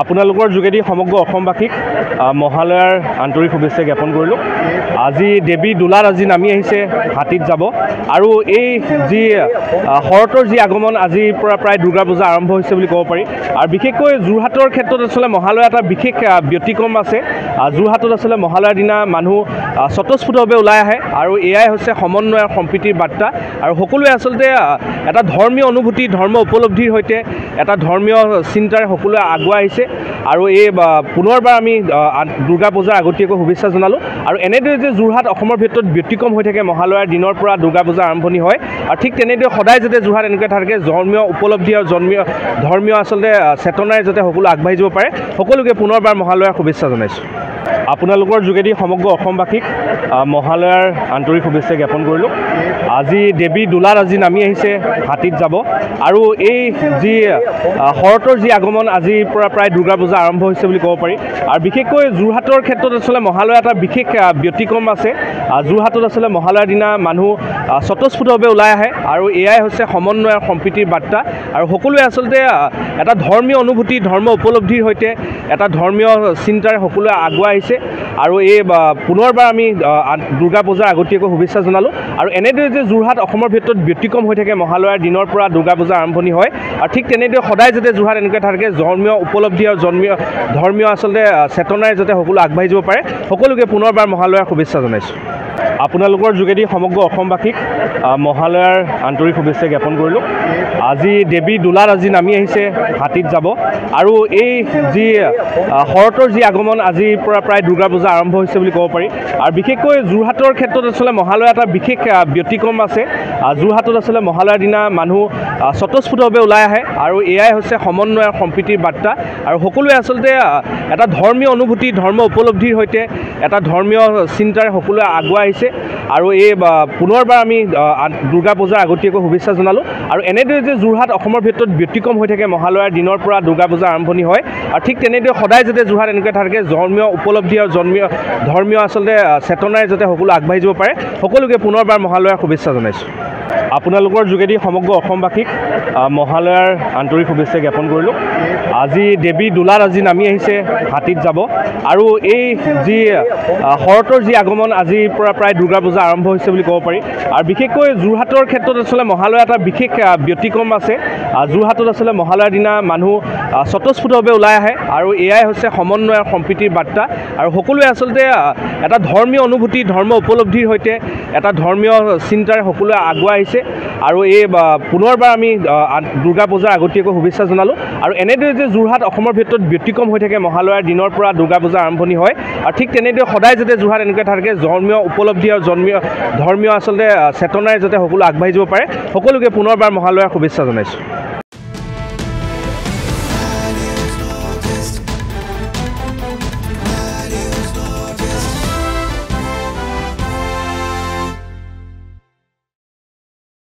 আপোনালোকৰ যোগেদি সমগ্ৰ অসমবাসীক মহালয়াৰ আন্তৰিক শুভেচ্ছা জ্ঞাপন কৰিলোঁ। আজি দেৱী দোলাত আজি নামি আহিছে, হাতীত যাব। আৰু এই যি শৰতৰ যি আগমন, আজিৰ পৰা প্ৰায় দুৰ্গা পূজা আৰম্ভ হৈছে বুলি ক'ব পাৰি। আৰু বিশেষকৈ যোৰহাটৰ ক্ষেত্ৰত আচলতে মহালয়া এটা বিশেষ ব্যতিক্ৰম আছে। যোৰহাটত আচলতে মহালয়াৰ দিনা মানুহ স্বতঃস্ফূৰ্তভাৱে ওলাই আহে, আৰু এয়াই হৈছে সমন্বয় আৰু সম্প্ৰীতিৰ বাৰ্তা। আৰু সকলোৱে আচলতে এটা ধৰ্মীয় অনুভূতি, ধৰ্ম উপলব্ধিৰ সৈতে এটা ধৰ্মীয় চিন্তাৰে সকলোৱে আগুৱাই আহিছে। আৰু এই পুনৰবাৰ আমি দুৰ্গা পূজাৰ আগতীয়াকৈ শুভেচ্ছা জনালোঁ। আৰু এনেদৰে যে যোৰহাট অসমৰ ভিতৰত ব্যতিক্ৰম হৈ থাকে, মহালয়াৰ দিনৰ পৰা দুৰ্গা পূজাৰ আৰম্ভণি হয়। আৰু ঠিক তেনেদৰে সদায় যাতে যোৰহাট এনেকৈ থাকে, ধৰ্মীয় উপলব্ধি আৰু ধৰ্মীয় আচলতে চেতনাৰে যাতে সকলো আগবাঢ়ি যাব পাৰে, সকলোকে পুনৰবাৰ মহালয়াৰ শুভেচ্ছা জনাইছোঁ। আপোনালোকৰ যোগেদি সমগ্ৰ অসমবাসীক মহালয়াৰ আন্তৰিক শুভেচ্ছা জ্ঞাপন কৰিলোঁ। আজি দেৱী দোলাত আজি নামি আহিছে, হাতীত যাব। আৰু এই যি শৰতৰ যি আগমন, আজিৰ পৰা প্ৰায় দুৰ্গা পূজা আৰম্ভ হৈছে বুলি ক'ব পাৰি। আৰু বিশেষকৈ যোৰহাটৰ ক্ষেত্ৰত আচলতে মহালয়া এটা বিশেষ ব্যতিক্ৰম আছে। যোৰহাটত আচলতে মহালয়াৰ দিনা মানুহ স্বতঃস্ফূৰ্তভাৱে ওলাই আহে, আৰু এয়াই হৈছে সমন্বয় আৰু সম্প্ৰীতিৰ বাৰ্তা। আৰু সকলোৱে আচলতে এটা ধৰ্মীয় অনুভূতি, ধৰ্ম উপলব্ধিৰ সৈতে এটা ধৰ্মীয় চিন্তাৰে সকলোৱে আগুৱাই আহিছে। আৰু এই পুনৰবাৰ আমি দুৰ্গা পূজাৰ আগতীয়াকৈ শুভেচ্ছা জনালোঁ। আৰু এনেদৰে যে যোৰহাট অসমৰ ভিতৰত ব্যতিক্ৰম হৈ থাকে, মহালয়াৰ দিনৰ পৰা দুৰ্গা পূজাৰ আৰম্ভণি হয়। আৰু ঠিক তেনেদৰে সদায় যাতে যোৰহাট এনেকৈ থাকে, ধৰ্মীয় উপলব্ধি আৰু ধৰ্মীয় আচলতে চেতনাৰে যাতে সকলো আগবাঢ়ি যাব পাৰে, সকলোকে পুনৰবাৰ মহালয়াৰ শুভেচ্ছা জনাইছোঁ। আপোনালোকৰ যোগেদি সমগ্ৰ অসমবাসীক মহালয়াৰ আন্তৰিক শুভেচ্ছা জ্ঞাপন কৰিলোঁ। আজি দেৱী দোলাত আজি নামি আহিছে, হাতীত যাব। আৰু এই যি শৰতৰ যি আগমন, আজিৰ পৰা প্ৰায় দুৰ্গা পূজা আৰম্ভ হৈছে বুলি ক'ব পাৰি। আৰু বিশেষকৈ যোৰহাটৰ ক্ষেত্ৰত আচলতে মহালয়া এটা বিশেষ ব্যতিক্ৰম আছে। যোৰহাটত আচলতে মহালয়াৰ দিনা মানুহ স্বতঃস্ফূৰ্তভাৱে ওলাই আহে, আৰু এয়াই হৈছে সমন্বয় আৰু সম্প্ৰীতিৰ বাৰ্তা। আৰু সকলোৱে আচলতে এটা ধৰ্মীয় অনুভূতি, ধৰ্ম উপলব্ধিৰ সৈতে এটা ধৰ্মীয় চিন্তাৰে সকলোৱে আগুৱাই আহিছে। আৰু এই পুনৰবাৰ আমি দুৰ্গা পূজাৰ আগতীয়াকৈ শুভেচ্ছা জনালোঁ। আৰু এনেদৰে যে যোৰহাট অসমৰ ভিতৰত ব্যতিক্ৰম হৈ থাকে, মহালয়াৰ দিনৰ পৰা দুৰ্গা পূজাৰ আৰম্ভণি হয়। আৰু ঠিক তেনেদৰে সদায় যাতে যোৰহাট এনেকৈ থাকে, ধৰ্মীয় উপলব্ধি আৰু ধৰ্মীয় আচলতে চেতনাৰে যাতে সকলো আগবাঢ়ি যাব পাৰে, সকলোকে পুনৰবাৰ মহালয়াৰ শুভেচ্ছা জনাইছোঁ। আপোনালোকৰ যোগেদি সমগ্ৰ অসমবাসীক মহালয়াৰ আন্তৰিক শুভেচ্ছা জ্ঞাপন কৰিলোঁ। আজি দেৱী দোলাত আজি নামি আহিছে, হাতীত যাব। আৰু এই যি শৰতৰ যি আগমন, আজিৰ পৰা প্ৰায় দুৰ্গা পূজা আৰম্ভ হৈছে বুলি ক'ব পাৰি। আৰু বিশেষকৈ যোৰহাটৰ ক্ষেত্ৰত আচলতে মহালয়া এটা বিশেষ ব্যতিক্ৰম আছে। যোৰহাটত আচলতে মহালয়াৰ দিনা মানুহ স্বতঃস্ফূৰ্তভাৱে ওলাই আহে, আৰু এয়াই হৈছে সমন্বয় আৰু সম্প্ৰীতিৰ বাৰ্তা। আৰু সকলোৱে আচলতে এটা ধৰ্মীয় অনুভূতি, ধৰ্ম উপলব্ধিৰ সৈতে এটা ধৰ্মীয় চিন্তাৰে সকলোৱে আগুৱাই আহিছে। আৰু এই পুনৰবাৰ আমি দুৰ্গা পূজাৰ আগতীয়াকৈ শুভেচ্ছা জনালোঁ। আৰু এনেদৰে যে যোৰহাট অসমৰ ভিতৰত ব্যতিক্ৰম হৈ থাকে, মহালয়াৰ দিনৰ পৰা দুৰ্গা পূজাৰ আৰম্ভণি হয়। আৰু ঠিক তেনেদৰে সদায় যাতে যোৰহাট এনেকৈ থাকে, ধৰ্মীয় উপলব্ধি আৰু ধৰ্মীয় আচলতে চেতনাৰে যাতে সকলো আগবাঢ়ি যাব পাৰে, সকলোকে পুনৰবাৰ মহালয়াৰ শুভেচ্ছা জনাইছোঁ।